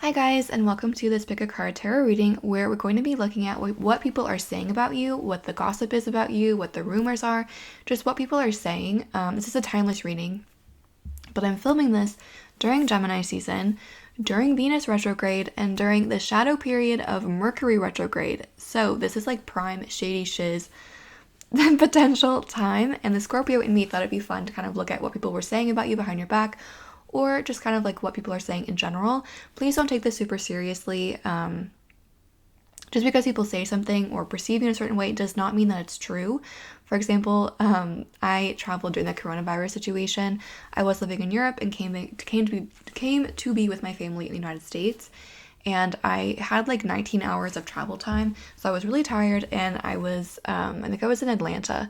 Hi guys, and welcome to this Pick a Card Tarot reading where we're going to be looking at what people are saying about you, what the gossip is about you, what the rumors are, just what people are saying. This is a timeless reading, but I'm filming this during Gemini season, during Venus retrograde, and during the shadow period of Mercury retrograde. So this is like prime shady shiz potential time, and the Scorpio in me thought it'd be fun to kind of look at what people were saying about you behind your back, or just kind of like what people are saying in general. Please don't take this super seriously. Just because people say something or perceive you in a certain way does not mean that it's true. For example, I traveled during the coronavirus situation. I was living in Europe and came to be with my family in the United States. And I had like 19 hours of travel time. So I was really tired, and I think I was in Atlanta,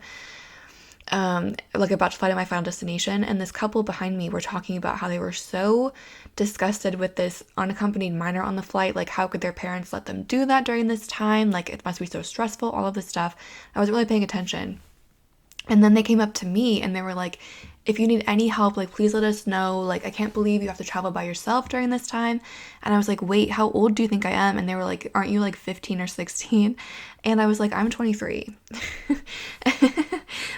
like about to fly to my final destination, and this couple behind me were talking about how they were so disgusted with this unaccompanied minor on the flight. Like, how could their parents let them do that during this time? Like, it must be so stressful, all of this stuff. I wasn't really paying attention. And then they came up to me and they were like, if you need any help, like, please let us know. Like, I can't believe you have to travel by yourself during this time. And I was like, wait, how old do you think I am? And they were like, aren't you like 15 or 16? And I was like, I'm 23.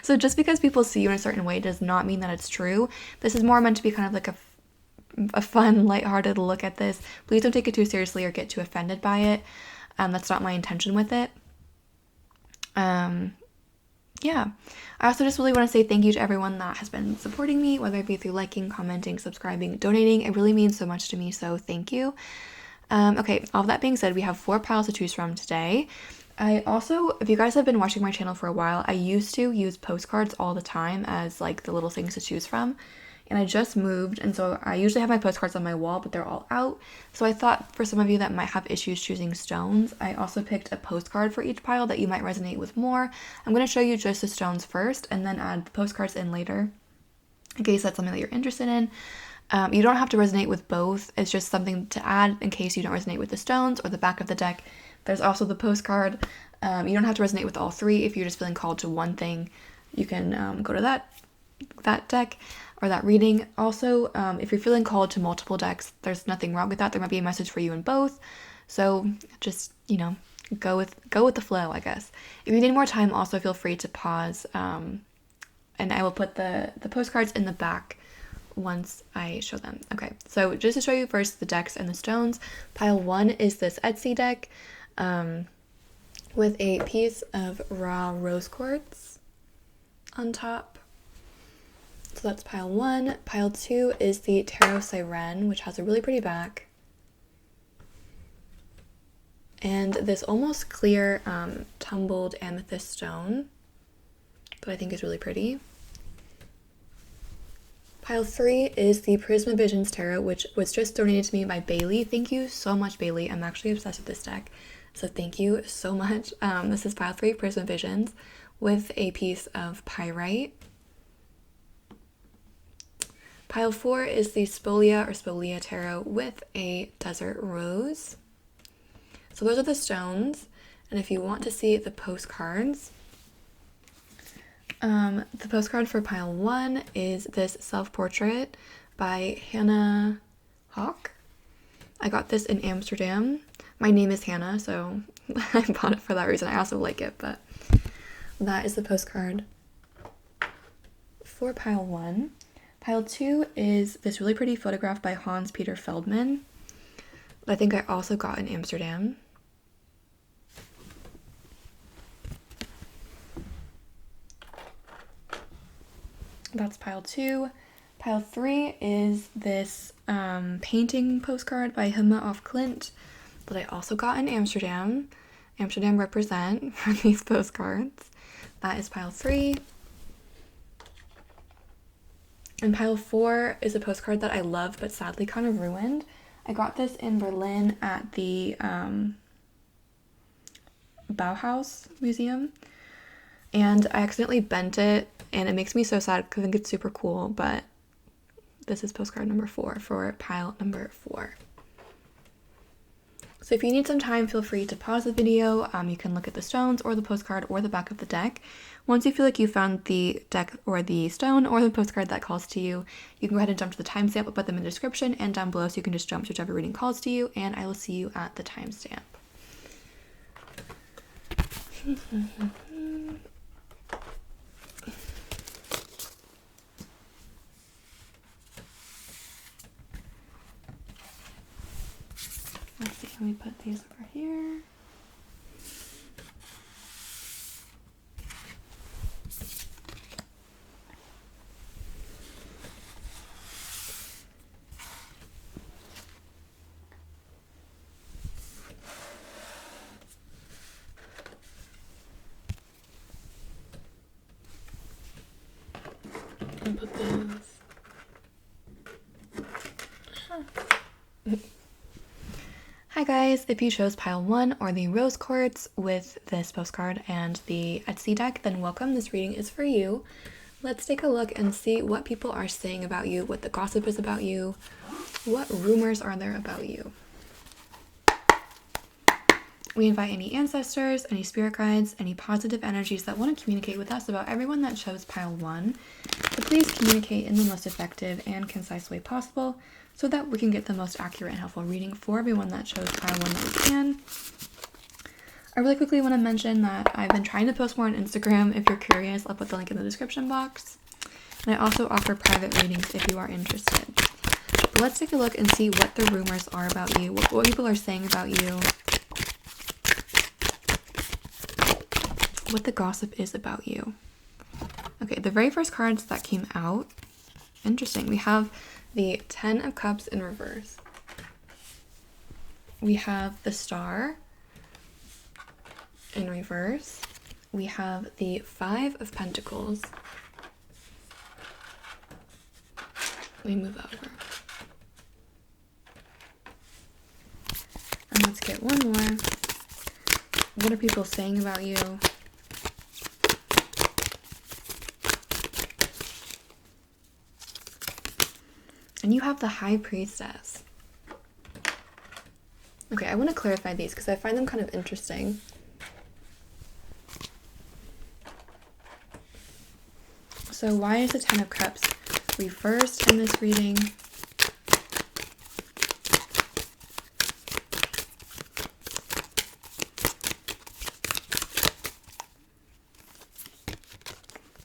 So just because people see you in a certain way does not mean that it's true. This is more meant to be kind of like a fun, lighthearted look at this. Please don't take it too seriously or get too offended by it. That's not my intention with it. Yeah. I also just really want to say thank you to everyone that has been supporting me, whether it be through liking, commenting, subscribing, donating. It really means so much to me, so thank you. Okay, all of that being said, we have 4 piles to choose from today. I also, if you guys have been watching my channel for a while, I used to use postcards all the time as like the little things to choose from. And I just moved, and so I usually have my postcards on my wall, but they're all out. So I thought for some of you that might have issues choosing stones, I also picked a postcard for each pile that you might resonate with more. I'm going to show you just the stones first and then add the postcards in later, in case that's something that you're interested in. You don't have to resonate with both. It's just something to add in case you don't resonate with the stones or the back of the deck. There's also the postcard. You don't have to resonate with all 3. If you're just feeling called to one thing, you can go to that deck or that reading. Also, if you're feeling called to multiple decks, there's nothing wrong with that. There might be a message for you in both. So just, go with the flow, I guess. If you need more time, also feel free to pause. And I will put the postcards in the back once I show them. Okay, so just to show you first the decks and the stones, pile 1 is this Etsy deck with a piece of raw rose quartz on top. So that's pile 1. Pile 2 is the Tarot Sirene, which has a really pretty back. And this almost clear tumbled amethyst stone that I think is really pretty. Pile 3 is the Prisma Visions Tarot, which was just donated to me by Bailey. Thank you so much, Bailey. I'm actually obsessed with this deck, so thank you so much. This is pile 3, Prisma Visions, with a piece of pyrite. Pile 4 is the Spolia Tarot with a desert rose. So those are the stones, and if you want to see the postcards, the postcard for pile 1 is this self-portrait by Hannah Hawk. I got this in Amsterdam. My name is Hannah, so I bought it for that reason. I also like it, but that is the postcard for pile 1. Pile 2 is this really pretty photograph by Hans Peter Feldman that I think I also got in Amsterdam. That's pile 2. Pile 3 is this painting postcard by Hilma af Klint that I also got in Amsterdam. Amsterdam represent for these postcards. That is pile 3. And pile 4 is a postcard that I love but sadly kind of ruined. I got this in Berlin at the Bauhaus Museum, and I accidentally bent it, and it makes me so sad because I think it's super cool, but this is postcard number 4 for pile number 4. So if you need some time, feel free to pause the video. You can look at the stones or the postcard or the back of the deck. Once you feel like you found the deck or the stone or the postcard that calls to you, you can go ahead and jump to the timestamp. I'll put them in the description and down below, so you can just jump to whichever reading calls to you, and I will see you at the timestamp. Let's see, let me put these over here. And put those. Hi guys, if you chose pile 1 or the rose quartz with this postcard and the Etsy deck, then welcome. This reading is for you. Let's take a look and see what people are saying about you, what the gossip is about you, what rumors are there about you. We invite any ancestors, any spirit guides, any positive energies that want to communicate with us about everyone that chose pile 1 to please communicate in the most effective and concise way possible, so that we can get the most accurate and helpful reading for everyone that chose pile 1 that we can. I really quickly want to mention that I've been trying to post more on Instagram. If you're curious, I'll put the link in the description box. And I also offer private readings if you are interested. But let's take a look and see what the rumors are about you, what people are saying about you, what the gossip is about you. Okay, the very first cards that came out, interesting. We have the 10 of Cups in reverse. We have the Star in reverse. We have the 5 of Pentacles. Let me move over. And let's get one more. What are people saying about you? And you have the High Priestess. Okay, I want to clarify these because I find them kind of interesting. So why is the 10 of Cups reversed in this reading?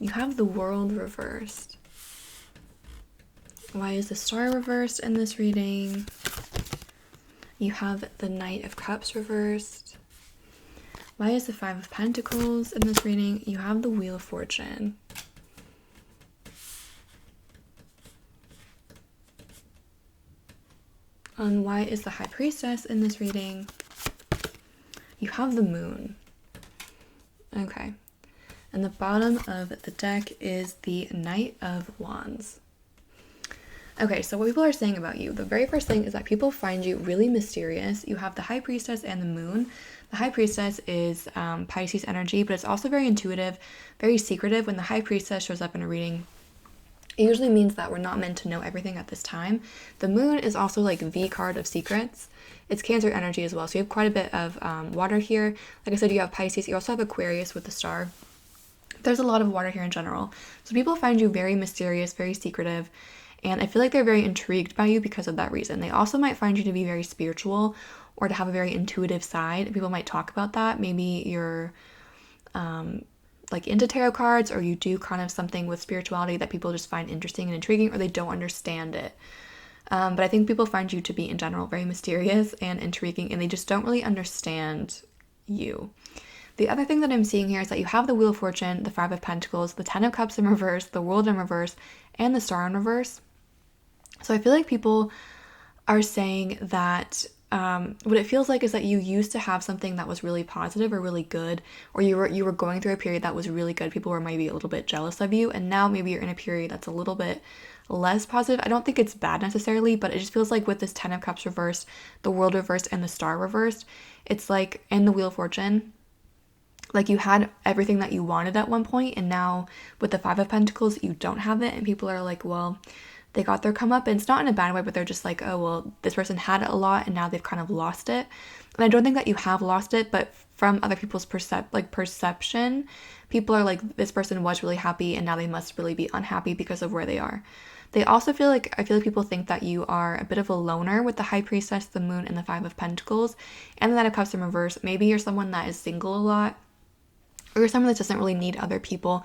You have the World reversed. Why is the Star reversed in this reading? You have the Knight of Cups reversed. Why is the 5 of Pentacles in this reading? You have the Wheel of Fortune. And why is the High Priestess in this reading? You have the Moon. Okay. And the bottom of the deck is the Knight of Wands. Okay, so what people are saying about you, the very first thing is that people find you really mysterious. You have the High Priestess and the Moon. The High Priestess is Pisces energy, but it's also very intuitive, very secretive. When the High Priestess shows up in a reading, it usually means that we're not meant to know everything at this time. The Moon is also like the card of secrets. It's Cancer energy as well, so you have quite a bit of water here. Like I said, you have Pisces. You also have Aquarius with the Star. There's a lot of water here in general. So people find you very mysterious, very secretive, and I feel like they're very intrigued by you because of that reason. They also might find you to be very spiritual or to have a very intuitive side. People might talk about that. Maybe you're like into tarot cards, or you do kind of something with spirituality that people just find interesting and intriguing, or they don't understand it. But I think people find you to be in general very mysterious and intriguing, and they just don't really understand you. The other thing that I'm seeing here is that you have the Wheel of Fortune, the 5 of Pentacles, the 10 of Cups in reverse, the World in reverse, and the Star in reverse. So I feel like people are saying that what it feels like is that you used to have something that was really positive or really good, or you were going through a period that was really good. People were maybe a little bit jealous of you, and now maybe you're in a period that's a little bit less positive. I don't think it's bad necessarily, but it just feels like with this 10 of Cups reversed, the World reversed, and the Star reversed, it's like, and the Wheel of Fortune, like you had everything that you wanted at one point, and now with the 5 of Pentacles, you don't have it, and people are like, well, they got their comeuppance, not in a bad way, but they're just like, oh, well, this person had a lot and now they've kind of lost it. And I don't think that you have lost it, but from other people's perception, people are like, this person was really happy and now they must really be unhappy because of where they are. They also I feel like people think that you are a bit of a loner with the High Priestess, the Moon, and the Five of Pentacles, and the Knight of Cups in reverse. Maybe you're someone that is single a lot, or you're someone that doesn't really need other people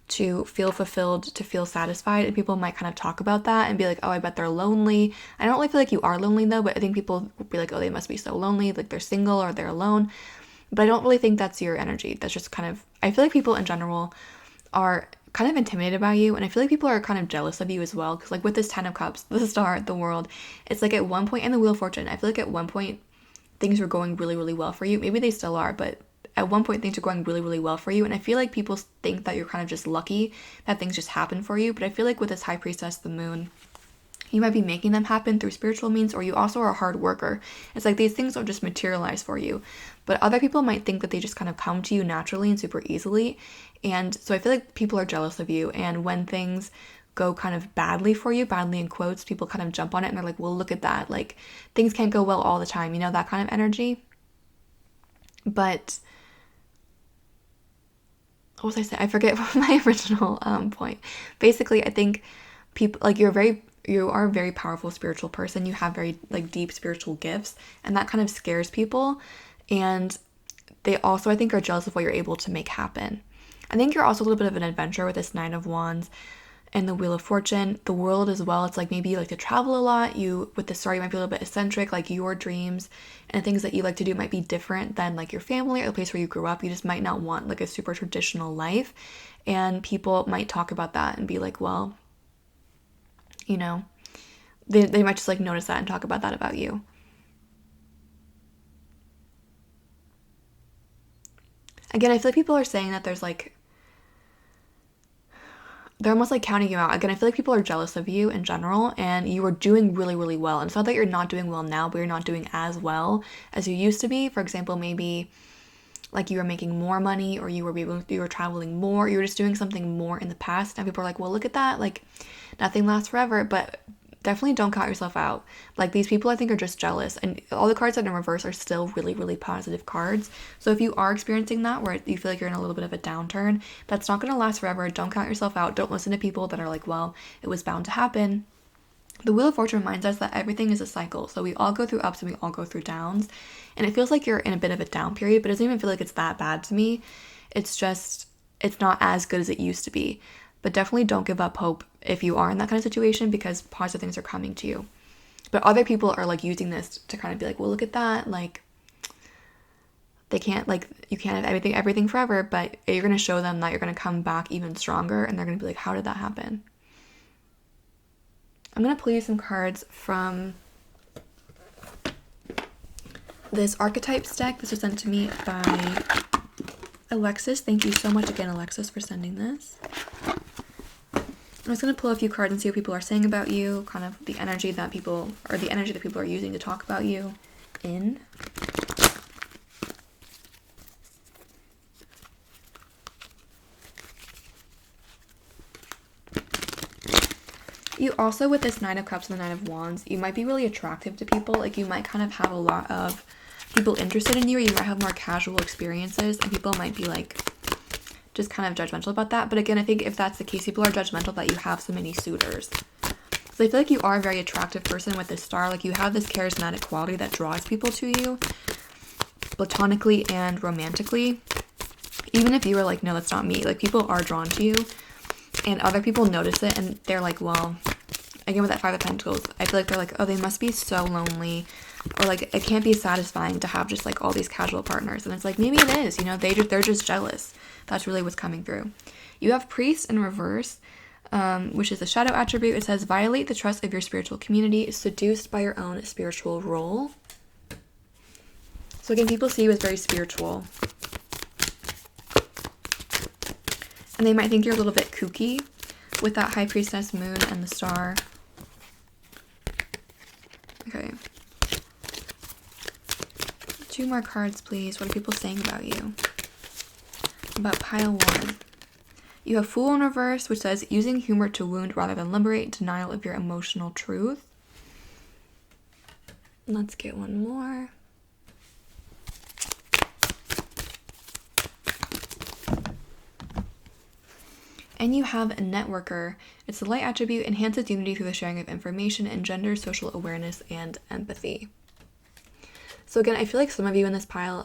to feel fulfilled, to feel satisfied, and people might kind of talk about that and be like, oh, I bet they're lonely. I don't really feel like you are lonely though, but I think people will be like, oh, they must be so lonely, like they're single or they're alone. But I don't really think that's your energy. That's just kind of, I feel like people in general are kind of intimidated by you, and I feel like people are kind of jealous of you as well, because like with this 10 of Cups, the Star, the World, it's like at one point, and the Wheel of Fortune, I feel like at one point things were going really, really well for you. Maybe they still are, but at one point things are going really, really well for you, and I feel like people think that you're kind of just lucky that things just happen for you. But I feel like with this High Priestess, the Moon, you might be making them happen through spiritual means, or you also are a hard worker. It's like these things don't just materialize for you, but other people might think that they just kind of come to you naturally and super easily. And so I feel like people are jealous of you, and when things go kind of badly for you, badly in quotes, people kind of jump on it and they're like, well, look at that, like things can't go well all the time, you know, that kind of energy. But what was I saying? I forget my original point. Basically, I think people, like, you are a very powerful spiritual person. You have very like deep spiritual gifts, and that kind of scares people. And they also, I think, are jealous of what you're able to make happen. I think you're also a little bit of an adventurer with this Nine of Wands and the Wheel of Fortune, the World as well. It's like maybe you like to travel a lot. With the Star, you might be a little bit eccentric, like your dreams and things that you like to do might be different than like your family or the place where you grew up. You just might not want like a super traditional life, and people might talk about that and be like, well, you know, they might just like notice that and talk about that about you. Again, I feel like people are saying that there's like, they're almost like counting you out. Again, I feel like people are jealous of you in general, and you are doing really, really well. And it's not that you're not doing well now, but you're not doing as well as you used to be. For example, maybe like you were making more money, or you were traveling more, you were just doing something more in the past. And people are like, well, look at that, like nothing lasts forever. But definitely don't count yourself out. Like, these people I think are just jealous, and all the cards that are in reverse are still really, really positive cards. So if you are experiencing that, where you feel like you're in a little bit of a downturn, that's not going to last forever. Don't count yourself out. Don't listen to people that are like, well, it was bound to happen. The Wheel of Fortune reminds us that everything is a cycle. So we all go through ups and we all go through downs, and it feels like you're in a bit of a down period, but it doesn't even feel like it's that bad to me. It's just, it's not as good as it used to be. But definitely don't give up hope if you are in that kind of situation, because positive things are coming to you. But other people are like using this to kind of be like, well, look at that, like they can't, like, you can't have everything forever. But you're going to show them that you're going to come back even stronger, and they're going to be like, how did that happen? I'm going to pull you some cards from this Archetypes deck. This was sent to me by Alexis. Thank you so much again, Alexis, for sending this. I'm just going to pull a few cards and see what people are saying about you, kind of the energy that people are using to talk about you in. You also, with this Nine of Cups and the Nine of Wands, you might be really attractive to people. Like, you might kind of have a lot of people interested in you, or you might have more casual experiences, and people might be like just kind of judgmental about that. But again, I think if that's the case, people are judgmental that you have so many suitors. So I feel like you are a very attractive person with this Star. Like, you have this charismatic quality that draws people to you, platonically and romantically. Even if you were like, no, that's not me, like, people are drawn to you, and other people notice it, and they're like, well, again with that Five of Pentacles, I feel like they're like, oh, they must be so lonely, or like, it can't be satisfying to have just like all these casual partners. And it's like, maybe it is, you know, they're just jealous. That's really what's coming through. You have Priest in reverse, which is a shadow attribute. It says, violate the trust of your spiritual community, seduced by your own spiritual role. So again, people see you as very spiritual, and they might think you're a little bit kooky with that High Priestess, Moon, and the Star. Okay. 2 more cards, please. What are people saying about you? About pile 1. You have Fool in reverse, which says using humor to wound rather than liberate, denial of your emotional truth. Let's get one more. And you have a networker. It's the light attribute, enhances unity through the sharing of information, engenders social awareness and empathy. So again, I feel like some of you in this pile,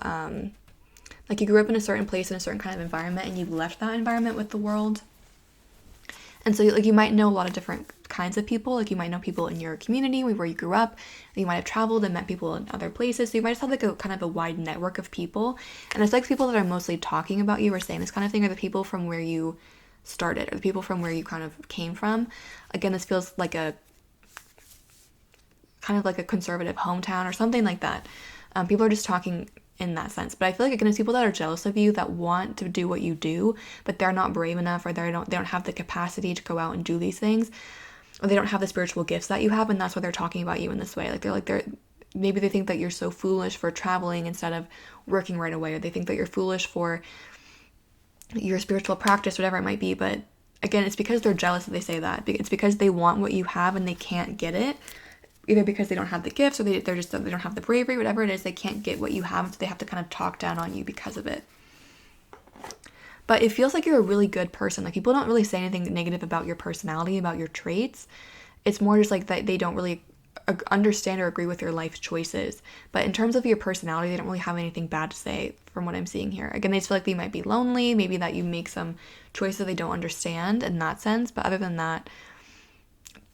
like you grew up in a certain place in a certain kind of environment and you left that environment with the world. And so like you might know a lot of different kinds of people. Like you might know people in your community where you grew up. You might have traveled and met people in other places. So you might just have like a kind of a wide network of people. And it's like people that are mostly talking about you or saying this kind of thing are the people from where you started or the people from where you kind of came from. Again, this feels like a kind of like a conservative hometown or something like that. People are just talking in that sense. But I feel like, again, it's people that are jealous of you, that want to do what you do, but they're not brave enough, or they don't have the capacity to go out and do these things, or they don't have the spiritual gifts that you have, and that's why they're talking about you in this way. Maybe they think that you're so foolish for traveling instead of working right away, or they think that you're foolish for your spiritual practice, whatever it might be. But again, it's because they're jealous that they say that. It's because they want what you have and they can't get it. Either because they don't have the gifts or they don't have the bravery, whatever it is, they can't get what you have, so they have to kind of talk down on you because of it. But it feels like you're a really good person. Like people don't really say anything negative about your personality, about your traits. It's more just like that they don't really understand or agree with your life choices. But in terms of your personality, they don't really have anything bad to say from what I'm seeing here. Again, they just feel like they might be lonely, maybe that you make some choices they don't understand in that sense. But other than that,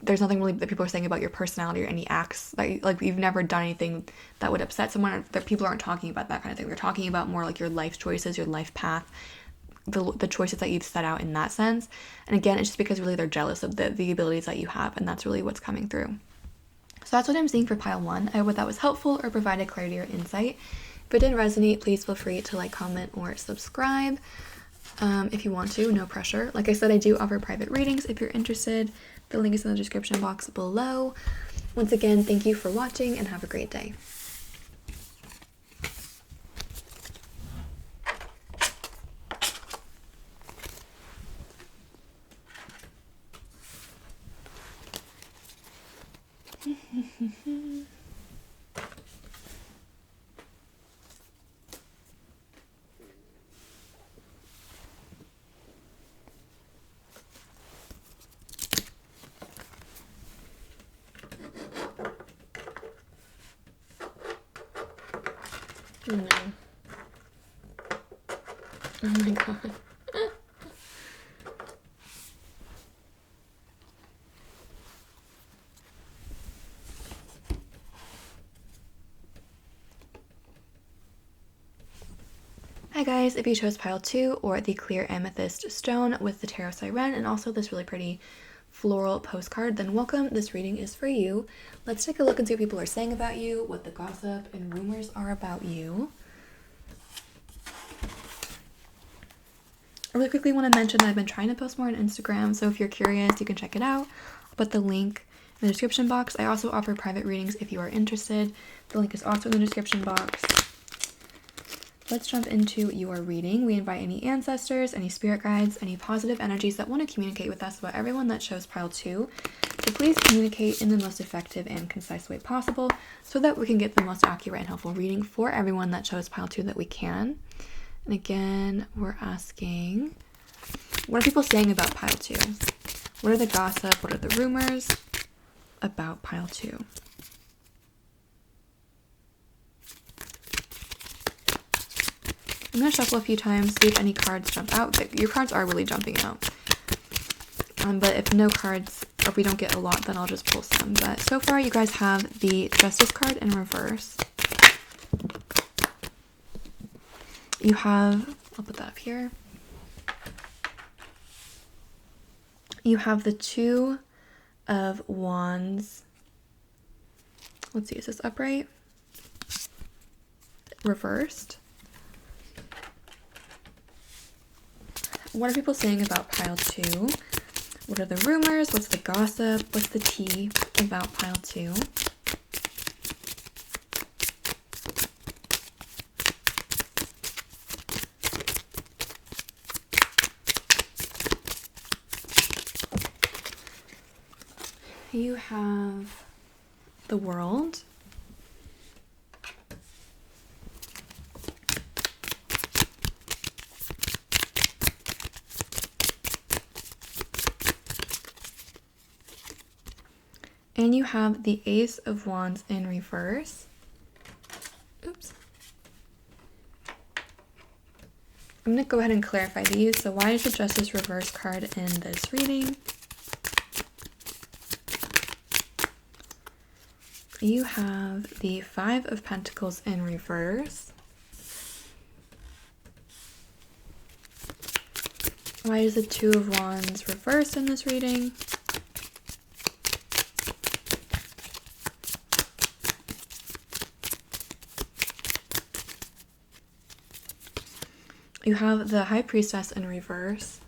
there's nothing really that people are saying about your personality or any acts that like you've never done anything that would upset someone, or that people aren't talking about that kind of thing. They're talking about more like your life choices, your life path, the choices that you've set out in that sense. And again, it's just because really they're jealous of the abilities that you have, and that's really what's coming through. So that's what I'm seeing for pile 1. I hope that was helpful or provided clarity or insight. If it didn't resonate, please feel free to like, comment, or subscribe. If you want to, no pressure. Like I said, I do offer private readings if you're interested. The link is in the description box below. Once again, thank you for watching and have a great day. Oh no. Oh my god. Hi guys, if you chose pile 2 or the clear amethyst stone with the tarot sirene and also this really pretty floral postcard, then welcome. This reading is for you. Let's take a look and see what people are saying about you, what the gossip and rumors are about you. I really quickly want to mention that I've been trying to post more on Instagram, so if you're curious, you can check it out. I'll put the link in the description box. I also offer private readings if you are interested. The link is also in the description box. Let's jump into your reading. We invite any ancestors, any spirit guides, any positive energies that want to communicate with us about everyone that chose pile 2 to please communicate in the most effective and concise way possible so that we can get the most accurate and helpful reading for everyone that chose pile 2 that we can. And again, we're asking, what are people saying about pile 2? What are the gossip? What are the rumors about pile 2? I'm going to shuffle a few times, see if any cards jump out. Your cards are really jumping out. But if no cards, or if we don't get a lot, then I'll just pull some. But so far, you guys have the Justice card in reverse. You have, I'll put that up here. You have the Two of Wands. Let's see, is this upright? Reversed. What are people saying about pile 2? What are the rumors? What's the gossip? What's the tea about pile 2? You have the World. And you have the Ace of Wands in reverse. Oops. I'm going to go ahead and clarify these. So why is the Justice reverse card in this reading? You have the Five of Pentacles in reverse. Why is the Two of Wands reversed in this reading? You have the High Priestess in reverse.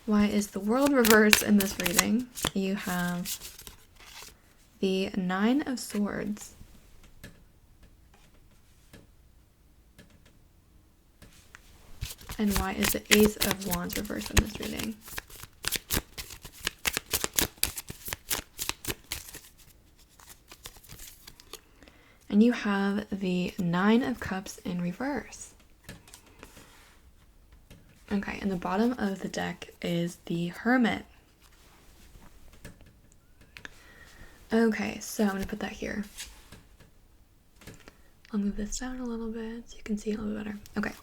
Why is the World reversed in this reading? You have the Nine of Swords. And why is the Ace of Wands reversed in this reading? And you have the Nine of Cups in reverse. Okay, and the bottom of the deck is the Hermit. Okay, so I'm going to put that here. I'll move this down a little bit so you can see it a little bit better. Okay,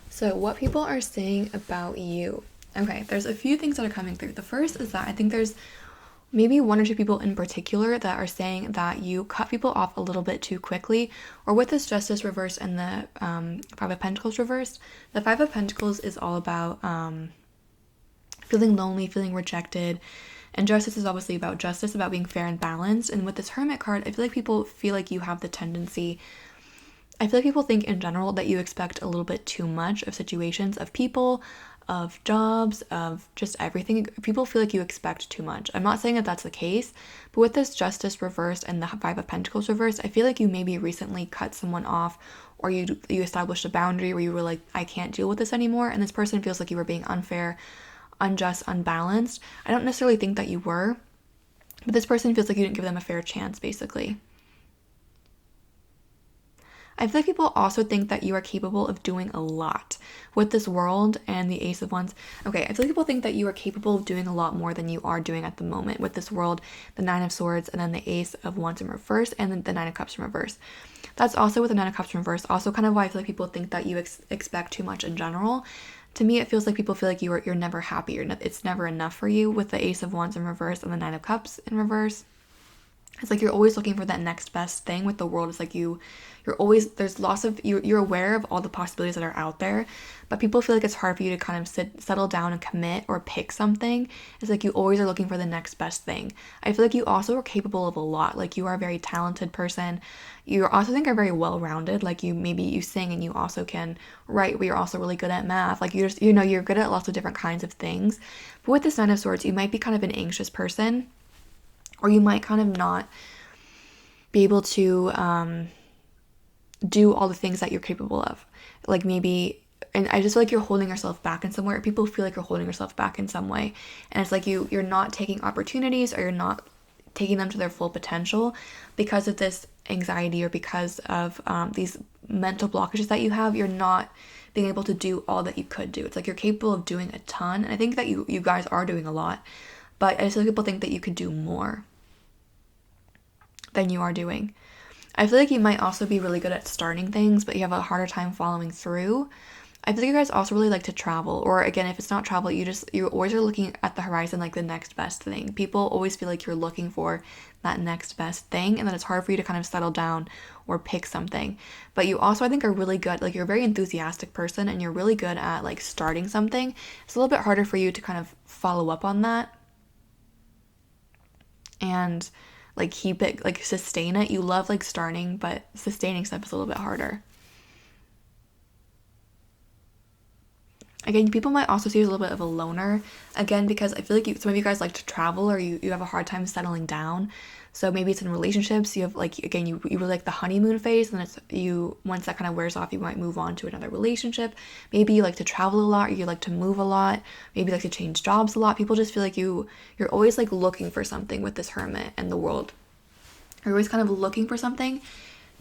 so what people are saying about you. Okay, there's a few things that are coming through. The first is that I think there's maybe one or two people in particular that are saying that you cut people off a little bit too quickly, or with this Justice reversed and the Five of Pentacles reversed. The Five of Pentacles is all about feeling lonely, feeling rejected, and Justice is obviously about justice, about being fair and balanced. And with this Hermit card, I feel like people feel like you have the tendency, I feel like people think in general that you expect a little bit too much of situations, of people, of jobs, of just everything. People feel like you expect too much. I'm not saying that that's the case, but with this Justice reversed and the Five of Pentacles reversed, I feel like you maybe recently cut someone off, or you established a boundary where you were like, I can't deal with this anymore, and this person feels like you were being unfair, unjust, unbalanced. I don't necessarily think that you were, but this person feels like you didn't give them a fair chance, basically. I feel like people also think that you are capable of doing a lot with this World and the Ace of Wands. Okay, I feel like people think that you are capable of doing a lot more than you are doing at the moment with this World, the Nine of Swords, and then the Ace of Wands in reverse, and then the Nine of Cups in reverse. That's also with the Nine of Cups in reverse, also kind of why I feel like people think that you expect too much in general. To me, it feels like people feel like you're never happy, it's never enough for you with the Ace of Wands in reverse and the Nine of Cups in reverse. It's like you're always looking for that next best thing. With the World, it's like you're always, there's lots of, you're aware of all the possibilities that are out there, but people feel like it's hard for you to kind of settle down and commit or pick something. It's like you always are looking for the next best thing. I feel like you also are capable of a lot. Like you are a very talented person. You also think are very well-rounded. Like you sing and you also can write, but you're also really good at math. Like you're good at lots of different kinds of things. But with this Nine of Swords, you might be kind of an anxious person, or you might kind of not be able to do all the things that you're capable of. Like maybe, and I just feel like you're holding yourself back in somewhere. People feel like you're holding yourself back in some way. And it's like you're not taking opportunities, or you're not taking them to their full potential because of this anxiety, or because of these mental blockages that you have. You're not being able to do all that you could do. It's like you're capable of doing a ton. And I think that you guys are doing a lot. But I just feel like people think that you could do more than you are doing. I feel like you might also be really good at starting things, but you have a harder time following through. I feel like you guys also really like to travel, or again, if it's not travel, you always are looking at the horizon, like the next best thing. People always feel like you're looking for that next best thing, and then it's hard for you to kind of settle down or pick something. But you also, I think, are really good, like you're a very enthusiastic person, and you're really good at like starting something. It's a little bit harder for you to kind of follow up on that and like keep it, like sustain it. You love like starting, but sustaining stuff is a little bit harder. Again, people might also see you as a little bit of a loner, again, because I feel like some of you guys like to travel, or you have a hard time settling down. So maybe it's in relationships, you have like, again, you really like the honeymoon phase, and then once that kind of wears off, you might move on to another relationship. Maybe you like to travel a lot, or you like to move a lot, maybe you like to change jobs a lot. People just feel like you're always like looking for something with this Hermit and the World. You're always kind of looking for something,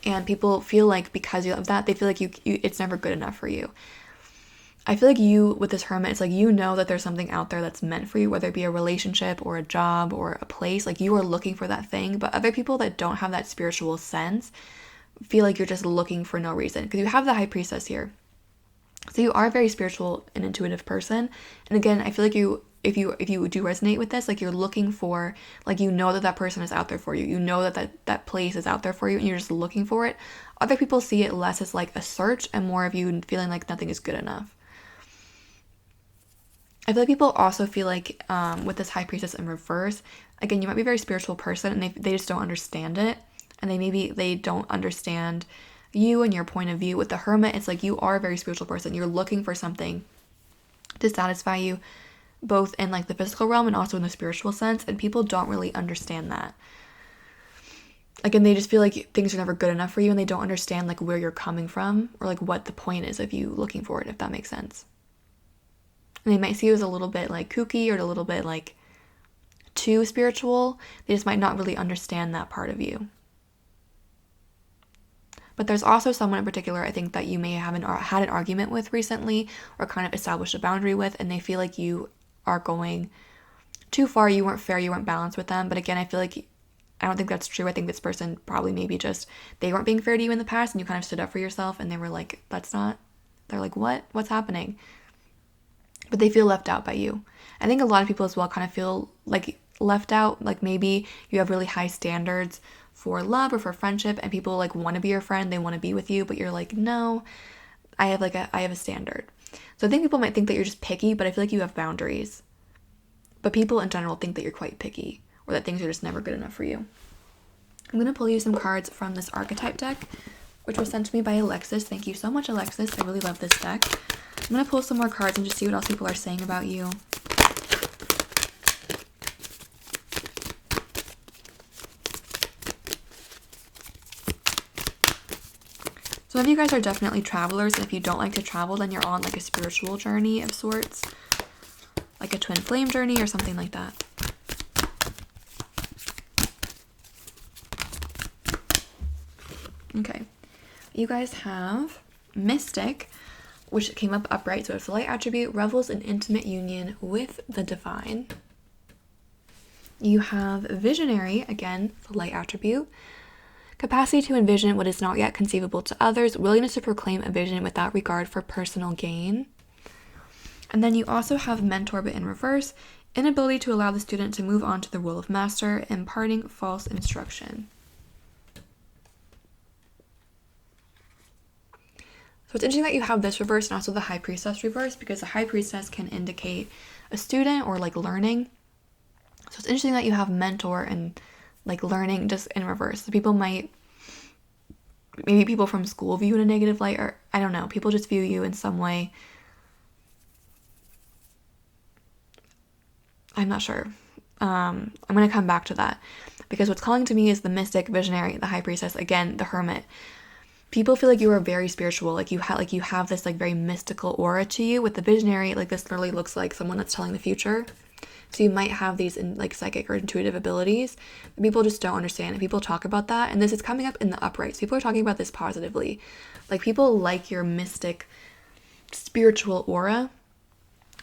and people feel like because you have that, they feel like it's never good enough for you. I feel like you, with this Hermit, it's like you know that there's something out there that's meant for you, whether it be a relationship or a job or a place. Like you are looking for that thing, but other people that don't have that spiritual sense feel like you're just looking for no reason, because you have the High Priestess here. So you are a very spiritual and intuitive person. And again, I feel like if you do resonate with this, like you're looking for, like you know that person is out there for you. You know that place is out there for you, and you're just looking for it. Other people see it less as like a search and more of you feeling like nothing is good enough. I feel like people also feel like with this High Priestess in reverse, again, you might be a very spiritual person, and they just don't understand it. And they don't understand you and your point of view. With the Hermit, it's like you are a very spiritual person. You're looking for something to satisfy you, both in like the physical realm and also in the spiritual sense. And people don't really understand that. Again, they just feel like things are never good enough for you, and they don't understand like where you're coming from, or like what the point is of you looking for it, if that makes sense. And they might see you as a little bit like kooky, or a little bit like too spiritual. They just might not really understand that part of you. But there's also someone in particular, I think, that you may have had an argument with recently, or kind of established a boundary with, and they feel like you are going too far. You weren't fair, you weren't balanced with them. But again, I feel like I don't think that's true. I think this person probably maybe just, they weren't being fair to you in the past, and you kind of stood up for yourself, and they were like, they're like, what's happening? But they feel left out by you. I think a lot of people as well kind of feel like left out, like maybe you have really high standards for love or for friendship, and people like want to be your friend, they want to be with you, but you're like, no, I have a standard. So I think people might think that you're just picky, but I feel like you have boundaries. But people in general think that you're quite picky, or that things are just never good enough for you. I'm going to pull you some cards from this archetype deck, which was sent to me by Alexis. Thank you so much, Alexis. I really love this deck. I'm going to pull some more cards and just see what else people are saying about you. Some of you guys are definitely travelers, and if you don't like to travel, then you're on like a spiritual journey of sorts, like a twin flame journey or something like that. Okay, you guys have Mystic, which came up upright, so it's the light attribute, revels in intimate union with the divine. You have Visionary, again, the light attribute, capacity to envision what is not yet conceivable to others, willingness to proclaim a vision without regard for personal gain. And then you also have Mentor, but in reverse, inability to allow the student to move on to the role of master, imparting false instruction. So it's interesting that you have this reverse and also the High Priestess reverse, because the High Priestess can indicate a student or like learning. So it's interesting that you have Mentor and like learning just in reverse. So maybe people from school view you in a negative light, or I don't know, people just view you in some way. I'm not sure. I'm going to come back to that, because what's calling to me is the Mystic, Visionary, the High Priestess, again, the Hermit. People feel like you are very spiritual, like you have this like very mystical aura to you. With the Visionary, like this literally looks like someone that's telling the future. So you might have these like psychic or intuitive abilities. People just don't understand it. People talk about that, and this is coming up in the uprights. People are talking about this positively. Like people like your mystic, spiritual aura.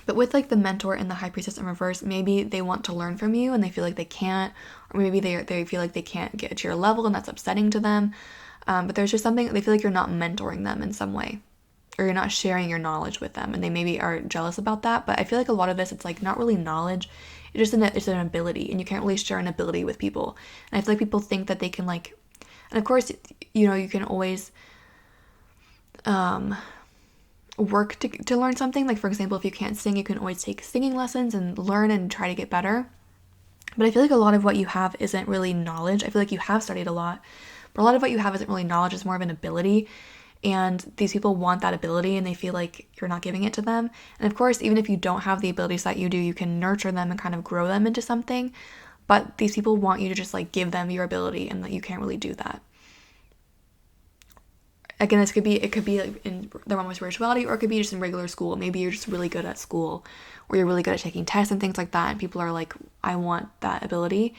But with like the Mentor and the High Priestess in reverse, maybe they want to learn from you and they feel like they can't, or maybe they feel like they can't get to your level, and that's upsetting to them. But there's just something, they feel like you're not mentoring them in some way, or you're not sharing your knowledge with them, and they maybe are jealous about that. But I feel like a lot of this, it's like not really knowledge, it's an ability, and you can't really share an ability with people. And I feel like people think that they can like, and of course, you know, you can always work to learn something. Like for example, if you can't sing, you can always take singing lessons and learn and try to get better. But I feel like a lot of what you have isn't really knowledge. I feel like you have studied a lot, but a lot of what you have isn't really knowledge, it's more of an ability. and these people want that ability and they feel like you're not giving it to them. And of course, even if you don't have the abilities that you do, you can nurture them and kind of grow them into something. But these people want you to just like give them your ability, and that you can't really do that. Again, it could be like in the realm of spirituality, or it could be just in regular school. Maybe you're just really good at school, or you're really good at taking tests and things like that, and people are like, I want that ability.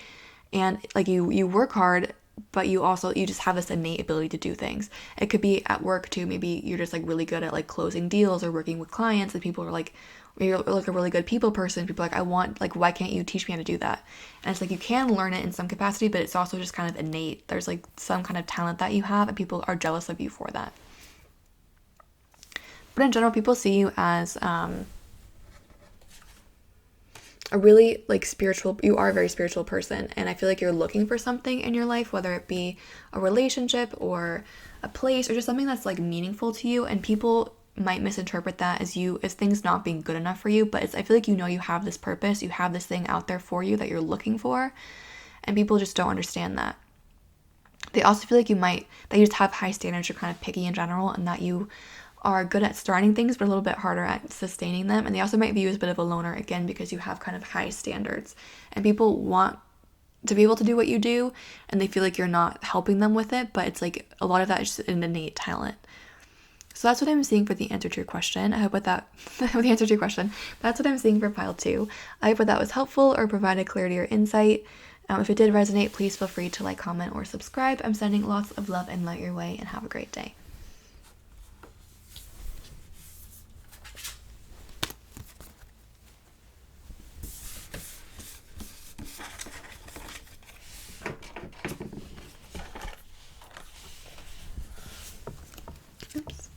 And like you work hard, but you just have this innate ability to do things. It could be at work too. Maybe you're just like really good at like closing deals or working with clients, and people are like, you're like a really good people person. People are like, I want, like, why can't you teach me how to do that? And it's like, you can learn it in some capacity, but it's also just kind of innate. There's like some kind of talent that you have, and people are jealous of you for that. But in general, people see you as a really like spiritual, you are a very spiritual person. And I feel like you're looking for something in your life, whether it be a relationship or a place or just something that's like meaningful to you. And people might misinterpret that as things not being good enough for you, but I feel like you have this purpose, you have this thing out there for you that you're looking for, and people just don't understand that. They also feel like that you just have high standards, you're kind of picky in general, and that you are good at starting things but a little bit harder at sustaining them. And they also might view you as a bit of a loner, again, because you have kind of high standards, and people want to be able to do what you do, and they feel like you're not helping them with it, but it's like a lot of that is just an innate talent. So that's what I'm seeing for the answer to your question. I hope the answer to your question. That's what I'm seeing for pile 2. I hope that was helpful or provided clarity or insight. If it did resonate, please feel free to like, comment, or subscribe. I'm sending lots of love and light your way, and have a great day. Oops.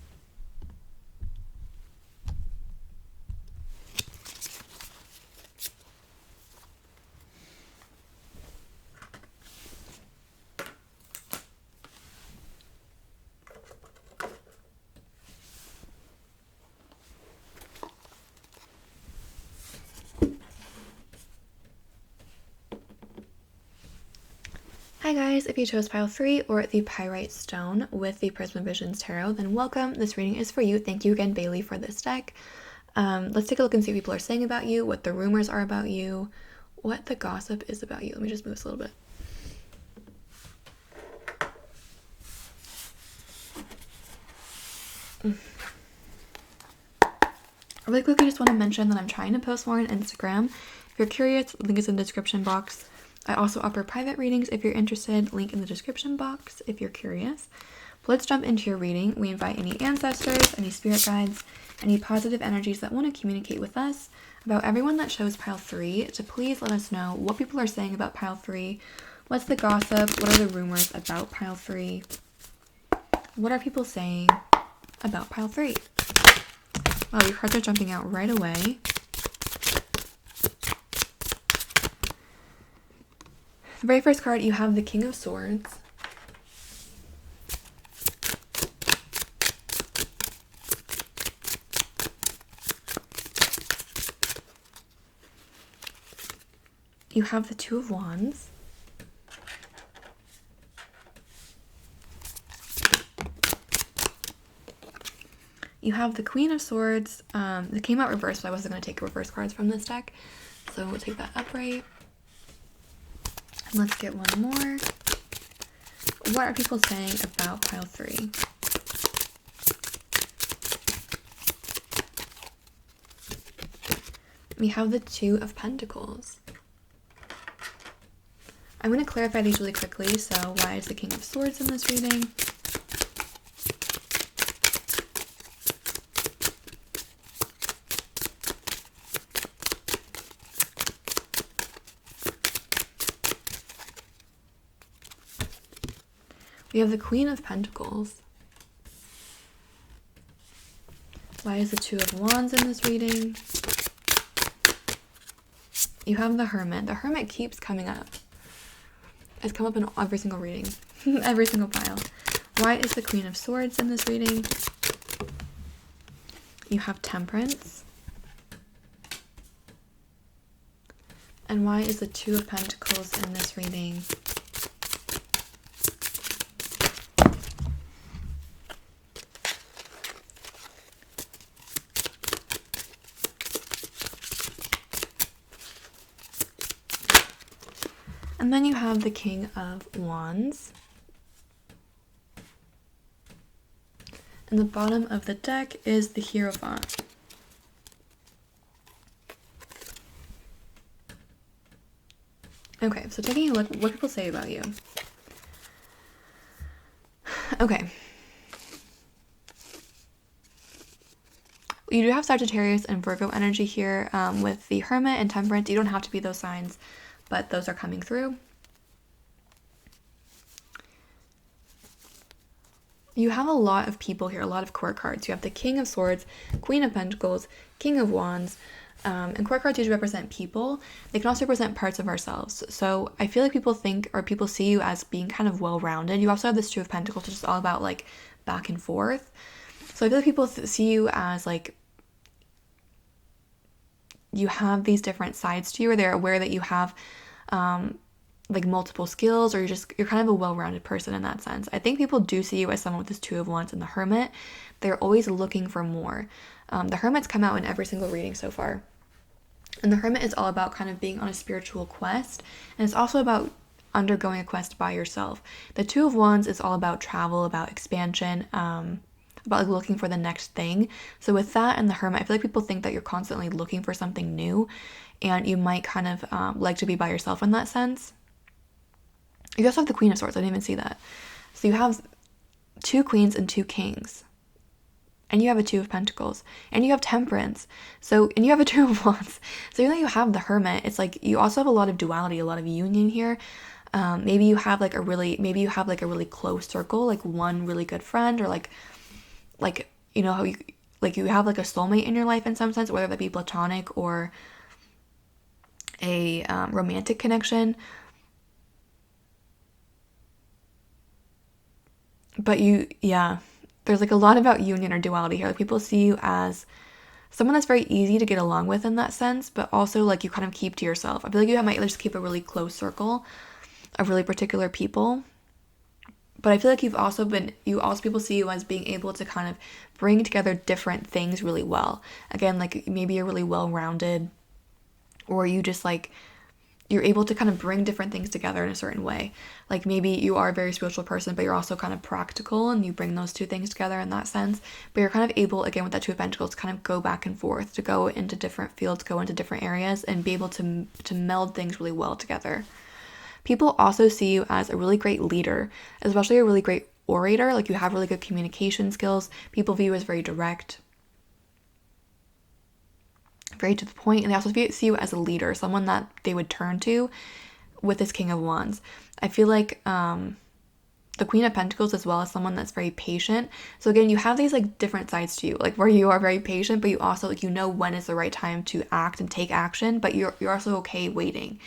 Hi guys, if you chose pile 3 or the pyrite stone with the Prisma Visions Tarot, then welcome. This reading is for you. Thank you again, Bailey, for this deck. Let's take a look and see what people are saying about you, what the rumors are about you, what the gossip is about you. Let me just move this a little bit. Really quickly, just want to mention that I'm trying to post more on Instagram. If you're curious, link is in the description box. I also offer private readings if you're interested. Link in the description box if you're curious. But let's jump into your reading. We invite any ancestors, any spirit guides, any positive energies that want to communicate with us about everyone that chose pile 3 to please let us know what people are saying about pile 3. What's the gossip? What are the rumors about pile 3? What are people saying about pile 3? Wow, your cards are jumping out right away. The very first card, you have the King of Swords. You have the Two of Wands. You have the Queen of Swords. It came out reversed, but I wasn't going to take reverse cards from this deck. So we'll take that upright. And let's get one more. What are people saying about pile 3? We have the Two of Pentacles. I'm going to clarify these really quickly. So why is the King of Swords in this reading? We have the Queen of Pentacles. Why is the Two of Wands in this reading? You have the Hermit. The Hermit keeps coming up. It's come up in every single reading. Every single pile. Why is the Queen of Swords in this reading? You have Temperance. And why is the Two of Pentacles in this reading? And then you have the King of Wands. And the bottom of the deck is the Hierophant. Okay, so taking a look, what people say about you. Okay. You do have Sagittarius and Virgo energy here with the Hermit and Temperance. You don't have to be those signs, but those are coming through. You have a lot of people here, a lot of court cards. You have the King of Swords, Queen of Pentacles, King of Wands, and court cards usually represent people. They can also represent parts of ourselves. So I feel like people think, or people see you as being kind of well-rounded. You also have this Two of Pentacles, which is all about like back and forth. So I feel like people see you as like, you have these different sides to you, or they're aware that you have like multiple skills, or you're kind of a well-rounded person in that sense. I think people do see you as someone with this Two of Wands and the Hermit. They're always looking for more. The Hermit's come out in every single reading so far. And the Hermit is all about kind of being on a spiritual quest. And it's also about undergoing a quest by yourself. The Two of Wands is all about travel, about expansion, about like looking for the next thing. So with that and the Hermit, I feel like people think that you're constantly looking for something new. And you might kind of like to be by yourself in that sense. You also have the Queen of Swords. I didn't even see that. So you have 2 queens and 2 kings. And you have a Two of Pentacles. And you have Temperance. So, and you have a Two of Wands. So even though you have the Hermit, it's like you also have a lot of duality, a lot of union here. Maybe you have like a really close circle, like one really good friend, or like you know how you have like a soulmate in your life in some sense, whether that be platonic or a romantic connection. But there's like a lot about union or duality here. Like people see you as someone that's very easy to get along with in that sense, but also like you kind of keep to yourself. I feel like you might just keep a really close circle of really particular people. But I feel like people see you as being able to kind of bring together different things really well. Again, like maybe you're really well-rounded, or you just like, you're able to kind of bring different things together in a certain way. Like maybe you are a very spiritual person, but you're also kind of practical, and you bring those two things together in that sense. But you're kind of able, again, with that Two of Pentacles, to kind of go back and forth, to go into different fields, go into different areas, and be able to meld things really well together. People also see you as a really great leader, especially a really great orator. Like you have really good communication skills. People view you as very direct, very to the point, and they also see you as a leader, someone that they would turn to with this King of Wands. I feel like the Queen of Pentacles as well as someone that's very patient. So again, you have these like different sides to you, like where you are very patient, but you also like, you know when is the right time to act and take action, but you're also okay waiting.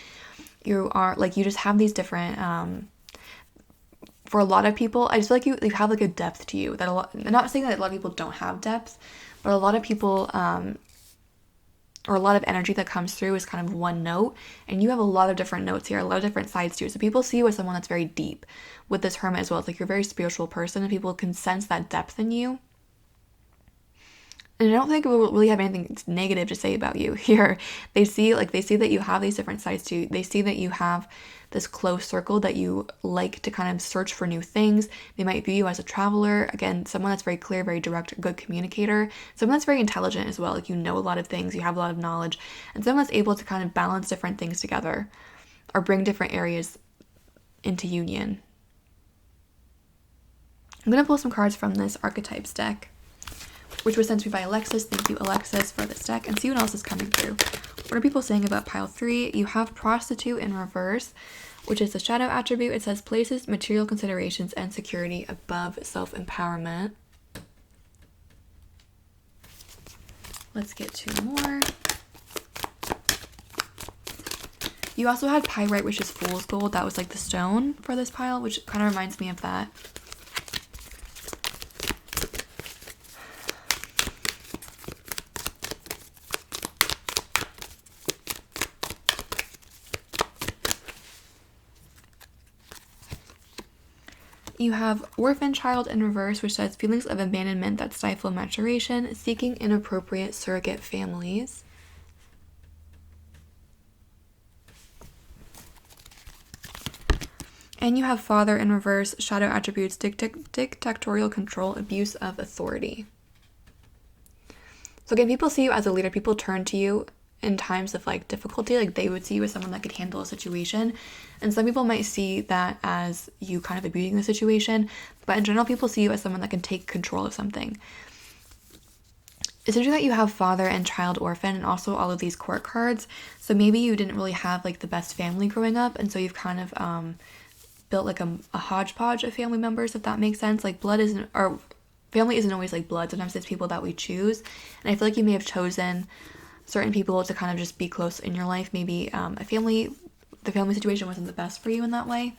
You are like, you just have these different for a lot of people, I just feel like you have like a depth to you that I'm not saying that a lot of people don't have depth, but a lot of people or a lot of energy that comes through is kind of one note, and you have a lot of different notes here, a lot of different sides to you. So people see you as someone that's very deep. With this Hermit as well, it's like you're a very spiritual person, and people can sense that depth in you. And I don't think we'll really have anything negative to say about you here. They see that you have these different sides to you. They see that you have this close circle, that you like to kind of search for new things. They might view you as a traveler. Again, someone that's very clear, very direct, good communicator. Someone that's very intelligent as well. Like you know a lot of things, you have a lot of knowledge. And someone that's able to kind of balance different things together or bring different areas into union. I'm going to pull some cards from this Archetypes deck, which was sent to me by Alexis. Thank you, Alexis, for this deck, and see what else is coming through. What are people saying about pile 3? You have Prostitute in reverse, which is the shadow attribute. It says places material considerations and security above self-empowerment. Let's get 2 more. You also had Pyrite, which is fool's gold. That was like the stone for this pile, which kind of reminds me of that. You have Orphan Child in reverse, which says feelings of abandonment that stifle maturation, seeking inappropriate surrogate families. And you have Father in reverse, shadow attributes, dictatorial control, abuse of authority. So again, people see you as a leader. People turn to you in times of like difficulty. Like they would see you as someone that could handle a situation. And some people might see that as you kind of abusing the situation. But in general, people see you as someone that can take control of something. It's interesting that you have Father and Child Orphan and also all of these court cards. So maybe you didn't really have like the best family growing up. And so you've kind of built like a hodgepodge of family members, if that makes sense. Like blood isn't, or family isn't always like blood. Sometimes it's people that we choose. And I feel like you may have chosen certain people to kind of just be close in your life. Maybe the family situation wasn't the best for you in that way.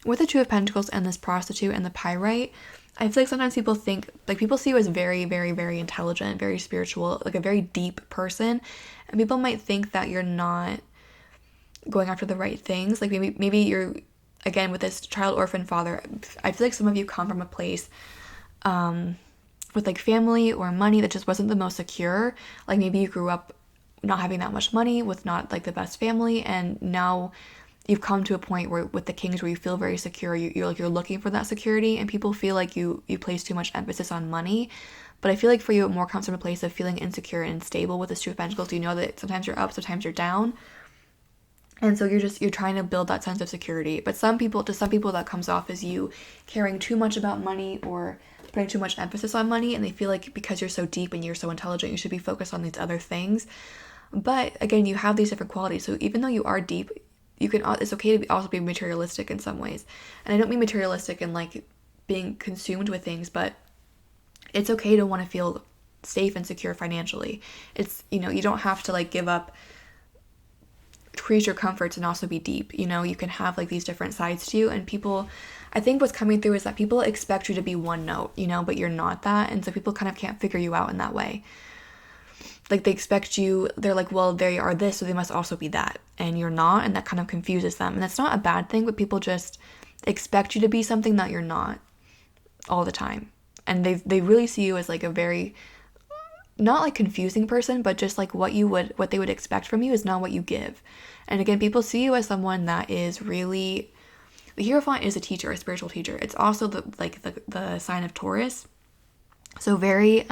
With the Two of Pentacles and this prostitute and the pyrite, I feel like sometimes people think, like people see you as very, very, very intelligent, very spiritual, like a very deep person. And people might think that you're not going after the right things. Like maybe you're, again, with this child orphan father, I feel like some of you come from a place with like family or money that just wasn't the most secure. Like maybe you grew up not having that much money, with not like the best family, and now you've come to a point where with the Kings where you feel very secure. You're looking for that security, and people feel like you place too much emphasis on money. But I feel like for you it more comes from a place of feeling insecure and unstable with this Two of Pentacles. You know that sometimes you're up, sometimes you're down. And so you're trying to build that sense of security. But some people that comes off as you caring too much about money or putting too much emphasis on money, and they feel like because you're so deep and you're so intelligent, you should be focused on these other things. But again, you have these different qualities. So even though you are deep, it's okay to also be materialistic in some ways. And I don't mean materialistic in like being consumed with things, but it's okay to want to feel safe and secure financially. It's, you don't have to like give up creature comforts and also be deep. You can have like these different sides to you, and people, I think what's coming through is that people expect you to be one note, but you're not that. And so people kind of can't figure you out in that way. Like they expect you, they're like, well, they are this, so they must also be that. And you're not, and that kind of confuses them. And that's not a bad thing, but people just expect you to be something that you're not all the time. And they really see you as like a very, not like confusing person, but just like what they would expect from you is not what you give. And again, people see you as someone that is really, the Hierophant is a teacher, a spiritual teacher. It's also the sign of Taurus. So very,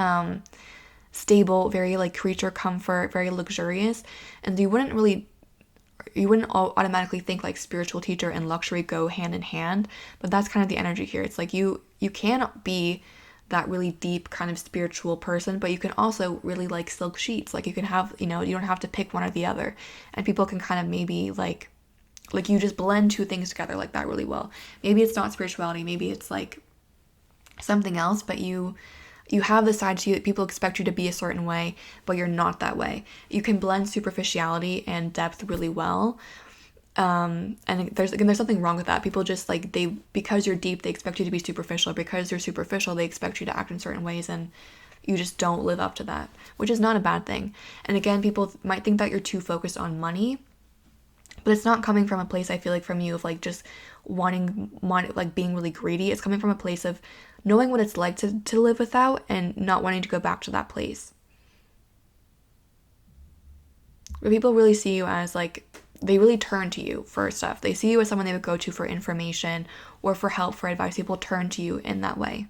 stable, very like creature comfort, very luxurious. And you wouldn't automatically think like spiritual teacher and luxury go hand in hand, but that's kind of the energy here. It's like you can be that really deep kind of spiritual person, but you can also really like silk sheets. Like you can have, you don't have to pick one or the other, and people can kind of maybe like you just blend two things together like that really well. Maybe it's not spirituality, maybe it's like something else, but you have the side to you that people expect you to be a certain way, but you're not that way. You can blend superficiality and depth really well. And there's something wrong with that. People just like, because you're deep, they expect you to be superficial. Because you're superficial, they expect you to act in certain ways, and you just don't live up to that, which is not a bad thing. And again, people might think that you're too focused on money, but it's not coming from a place, I feel like, from you of like just wanting money, like being really greedy. It's coming from a place of knowing what it's like to live without and not wanting to go back to that place. But people really see you as like, they really turn to you for stuff. They see you as someone they would go to for information or for help, for advice. People turn to you in that way.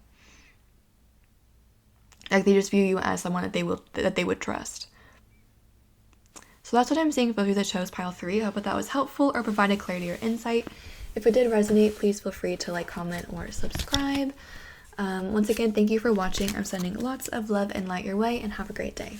Like they just view you as someone that they would trust. So that's what I'm seeing for those that chose pile 3. I hope that was helpful or provided clarity or insight. If it did resonate, please feel free to like, comment, or subscribe. Once again, thank you for watching. I'm sending lots of love and light your way, and have a great day.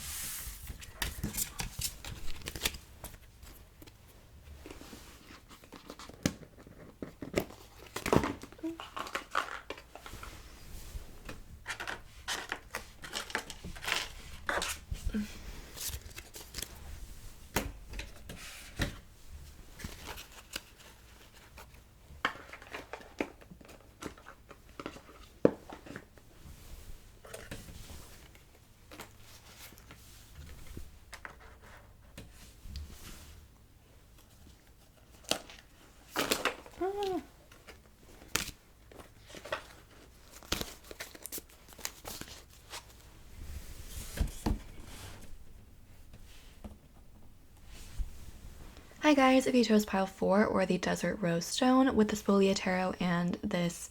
Hi guys, if you chose pile 4 or the Desert Rose Stone with the Spolia Tarot and this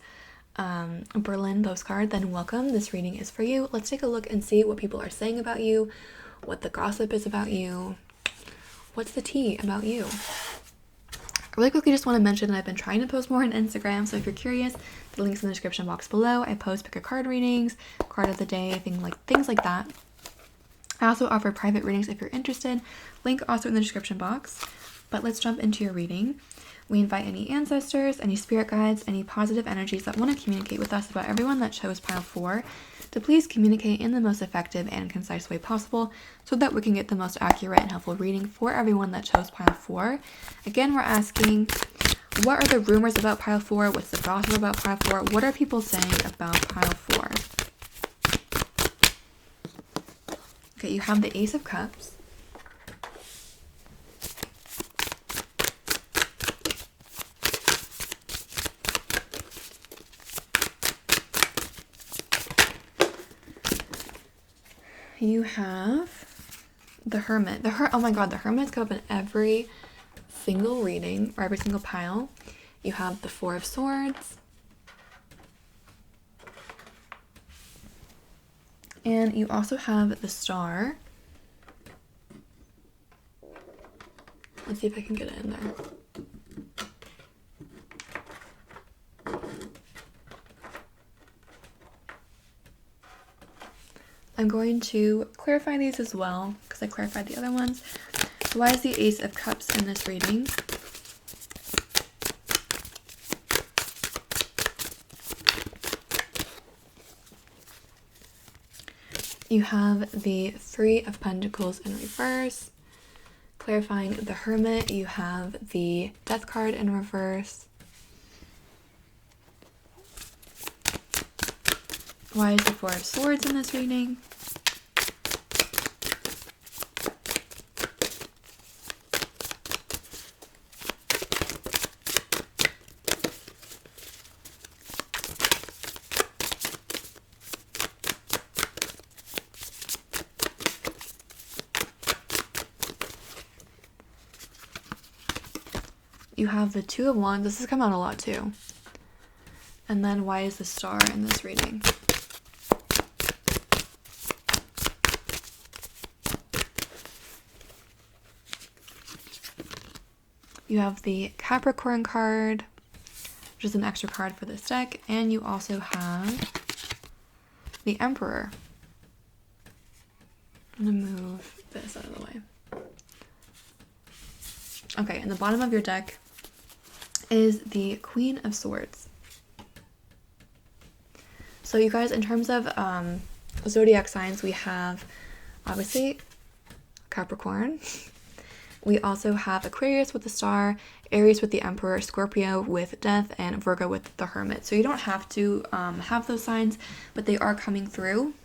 Berlin postcard, then welcome. This reading is for you. Let's take a look and see what people are saying about you, what the gossip is about you, what's the tea about you. Really quickly, just want to mention that I've been trying to post more on Instagram, so if you're curious, the link's in the description box below. I post pick a card readings, card of the day, things like that. I also offer private readings if you're interested. Link also in the description box. But let's jump into your reading. We invite any ancestors, any spirit guides, any positive energies that want to communicate with us about everyone that chose pile 4 to please communicate in the most effective and concise way possible so that we can get the most accurate and helpful reading for everyone that chose pile 4. Again, we're asking, what are the rumors about pile 4? What's the gossip about pile 4? What are people saying about pile 4? Okay, you have the Ace of Cups. You have the Hermit. Oh my god, the Hermit's come up in every single reading, or every single pile. You have the Four of Swords. And you also have the Star. Let's see if I can get it in there. I'm going to clarify these as well because I clarified the other ones. So why is the Ace of Cups in this reading? You have the Three of Pentacles in reverse. Clarifying the Hermit, you have the Death card in reverse. Why is the Four of Swords in this reading? You have the Two of Wands. This has come out a lot too. And then why is the Star in this reading? You have the Capricorn card, which is an extra card for this deck, and you also have the Emperor. I'm gonna move this out of the way. Okay, and the bottom of your deck is the Queen of Swords. So you guys, in terms of zodiac signs, we have obviously Capricorn. We also have Aquarius with the Star, Aries with the Emperor, Scorpio with Death, and Virgo with the Hermit. So you don't have to have those signs, but they are coming through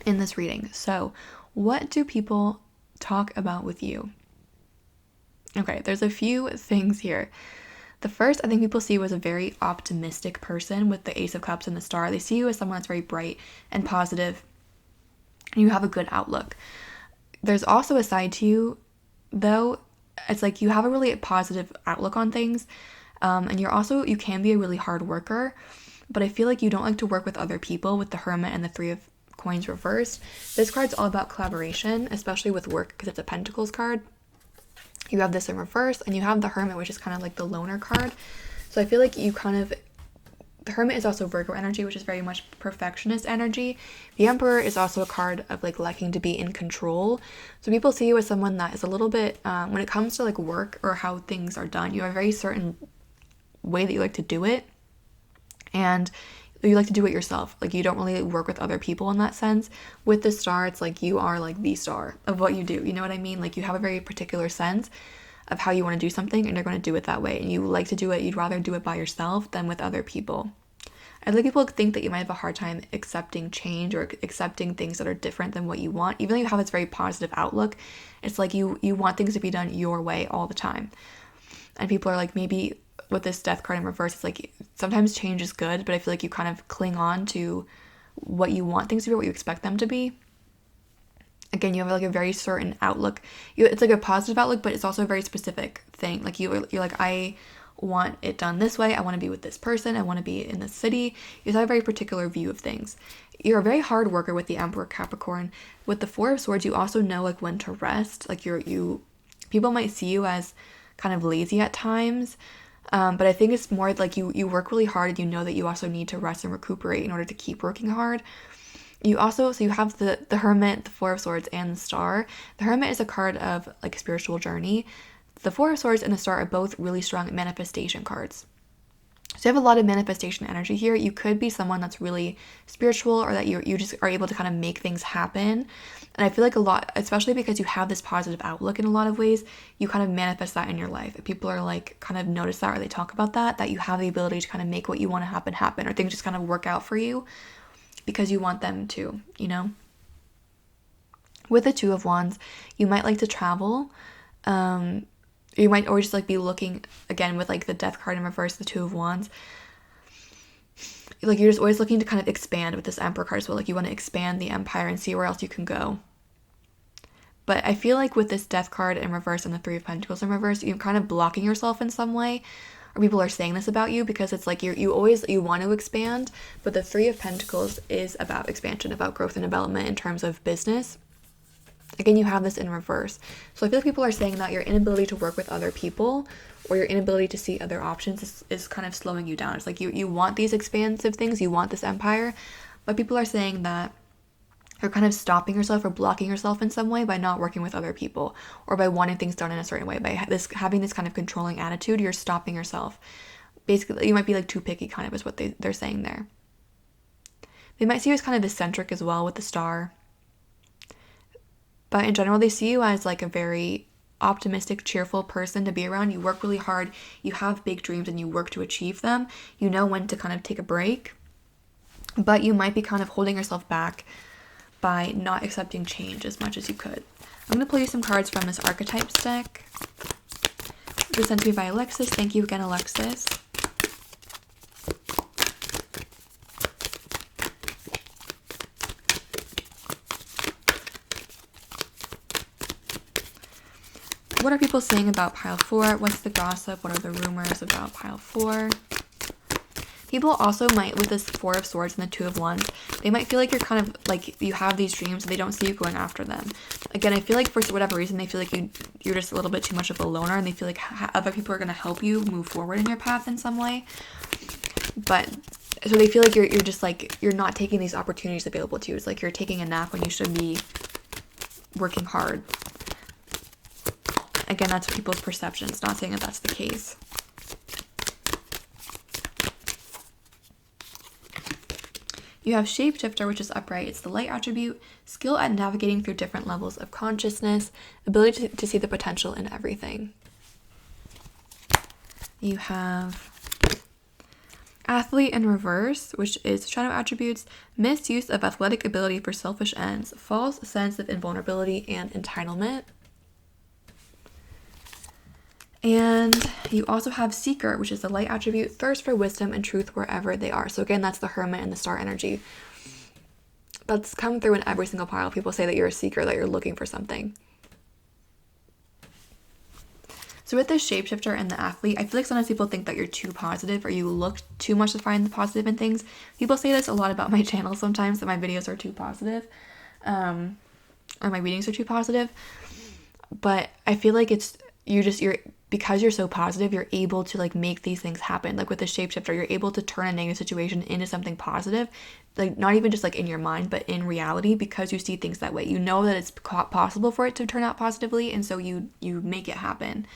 in this reading. So what do people talk about with you? Okay, there's a few things here. The first, I think people see you as a very optimistic person with the Ace of Cups and the Star. They see you as someone that's very bright and positive, and you have a good outlook. There's also a side to you, though, it's like you have a really positive outlook on things, and you can be a really hard worker, but I feel like you don't like to work with other people with the Hermit and the Three of Coins reversed. This card's all about collaboration, especially with work because it's a Pentacles card. You have this in reverse, and you have the Hermit, which is kind of like the loner card. So I feel like the Hermit is also Virgo energy, which is very much perfectionist energy. The Emperor is also a card of like liking to be in control. So people see you as someone that is a little bit, when it comes to like work or how things are done, you have a very certain way that you like to do it. And you like to do it yourself. Like you don't really work with other people in that sense. With the Star, it's like you are like the star of what you do. You know what I mean? Like you have a very particular sense of how you want to do something, and you're going to do it that way. And you like to do it, you'd rather do it by yourself than with other people. I think people think that you might have a hard time accepting change or accepting things that are different than what you want. Even though you have this very positive outlook, it's like you want things to be done your way all the time. And people are like, maybe with this Death card in reverse, it's like sometimes change is good, but I feel like you kind of cling on to what you want things to be, what you expect them to be. Again, you have like a very certain outlook. It's like a positive outlook, but it's also a very specific thing. Like you're like, I want it done this way. I want to be with this person. I want to be in this city. You have a very particular view of things. You're a very hard worker with the Emperor Capricorn. With the Four of Swords, you also know like when to rest. Like people might see you as kind of lazy at times. But I think it's more like you work really hard and you know that you also need to rest and recuperate in order to keep working hard. You have the Hermit, the Four of Swords, and the Star. The Hermit is a card of like a spiritual journey. The Four of Swords and the Star are both really strong manifestation cards. So you have a lot of manifestation energy here. You could be someone that's really spiritual, or that you just are able to kind of make things happen. And I feel like a lot, especially because you have this positive outlook in a lot of ways, you kind of manifest that in your life. If people are like kind of notice that, or they talk about that you have the ability to kind of make what you want to happen, or things just kind of work out for you because you want them to, you know? With the Two of Wands, you might like to travel. You might always just like be looking, again, with like the Death card in reverse, the Two of Wands. Like you're just always looking to kind of expand with this Emperor card as well. Like you want to expand the empire and see where else you can go. But I feel like with this Death card in reverse and the Three of Pentacles in reverse, you're kind of blocking yourself in some way. Or people are saying this about you because it's like you want to expand, but the Three of Pentacles is about expansion, about growth and development in terms of business. Again, you have this in reverse. So I feel like people are saying that your inability to work with other people or your inability to see other options is kind of slowing you down. It's like you want these expansive things, you want this empire, but people are saying that you're kind of stopping yourself or blocking yourself in some way by not working with other people, or by wanting things done in a certain way. By having this kind of controlling attitude, you're stopping yourself. Basically, you might be like too picky, kind of is what they're saying there. They might see you as kind of eccentric as well with the Star. But in general, they see you as like a very optimistic, cheerful person to be around. You work really hard, you have big dreams, and you work to achieve them. You know when to kind of take a break, but you might be kind of holding yourself back by not accepting change as much as you could. I'm going to pull you some cards from this Archetypes deck. This was sent to me by Alexis. Thank you again, Alexis. What are people saying about pile 4? What's the gossip? What are the rumors about pile 4? People also might, with this Four of Swords and the Two of Wands, they might feel like you're kind of like you have these dreams and they don't see you going after them. Again, I feel like for whatever reason they feel like you're just a little bit too much of a loner, and they feel like other people are going to help you move forward in your path in some way. But so they feel like you're just like you're not taking these opportunities available to you. It's like you're taking a nap when you should be working hard. Again, that's people's perceptions. Not saying that that's the case. You have Shapeshifter, which is upright. It's the light attribute, skill at navigating through different levels of consciousness, ability to see the potential in everything. You have Athlete in reverse, which is shadow attributes, misuse of athletic ability for selfish ends, false sense of invulnerability and entitlement. And you also have Seeker, which is the light attribute, thirst for wisdom and truth wherever they are. So again, that's the Hermit and the Star energy. That's come through in every single pile. People say that you're a seeker, that you're looking for something. So with the Shapeshifter and the Athlete, I feel like sometimes people think that you're too positive or you look too much to find the positive in things. People say this a lot about my channel sometimes, that my videos are too positive, or my readings are too positive. But I feel like you're because you're so positive, you're able to like make these things happen. Like with the Shapeshifter, you're able to turn a negative situation into something positive, like not even just like in your mind, but in reality, because you see things that way. You know that it's possible for it to turn out positively, and so you make it happen.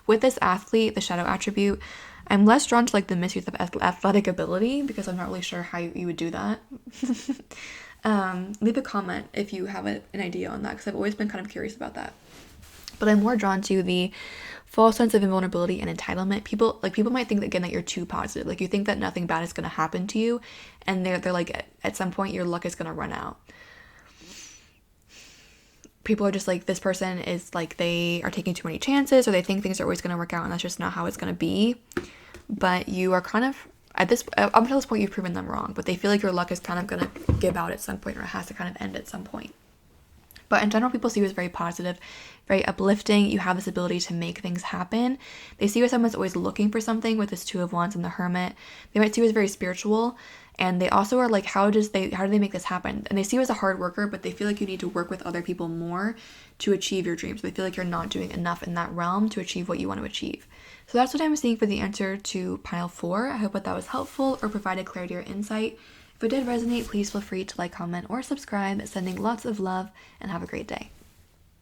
With this Athlete, the shadow attribute, I'm less drawn to like the misuse of athletic ability, because I'm not really sure how you would do that. Leave a comment if you have an idea on that, because I've always been kind of curious about that. But I'm more drawn to the false sense of invulnerability and entitlement. People might think again that you're too positive. Like you think that nothing bad is going to happen to you, and they're like at some point your luck is going to run out. People are just like, this person is like, they are taking too many chances, or they think things are always going to work out, and that's just not how it's going to be. But you are kind of up until this point you've proven them wrong, but they feel like your luck is kind of going to give out at some point, or it has to kind of end at some point. But in general, people see you as very positive, very uplifting. You have this ability to make things happen. They see you as someone that's always looking for something with this Two of Wands and the Hermit. They might see you as very spiritual. And they also are like, how do they make this happen? And they see you as a hard worker, but they feel like you need to work with other people more to achieve your dreams. They feel like you're not doing enough in that realm to achieve what you want to achieve. So that's what I'm seeing for the answer to pile 4. I hope that was helpful or provided clarity or insight. If it did resonate, please feel free to like, comment, or subscribe. Sending lots of love and have a great day.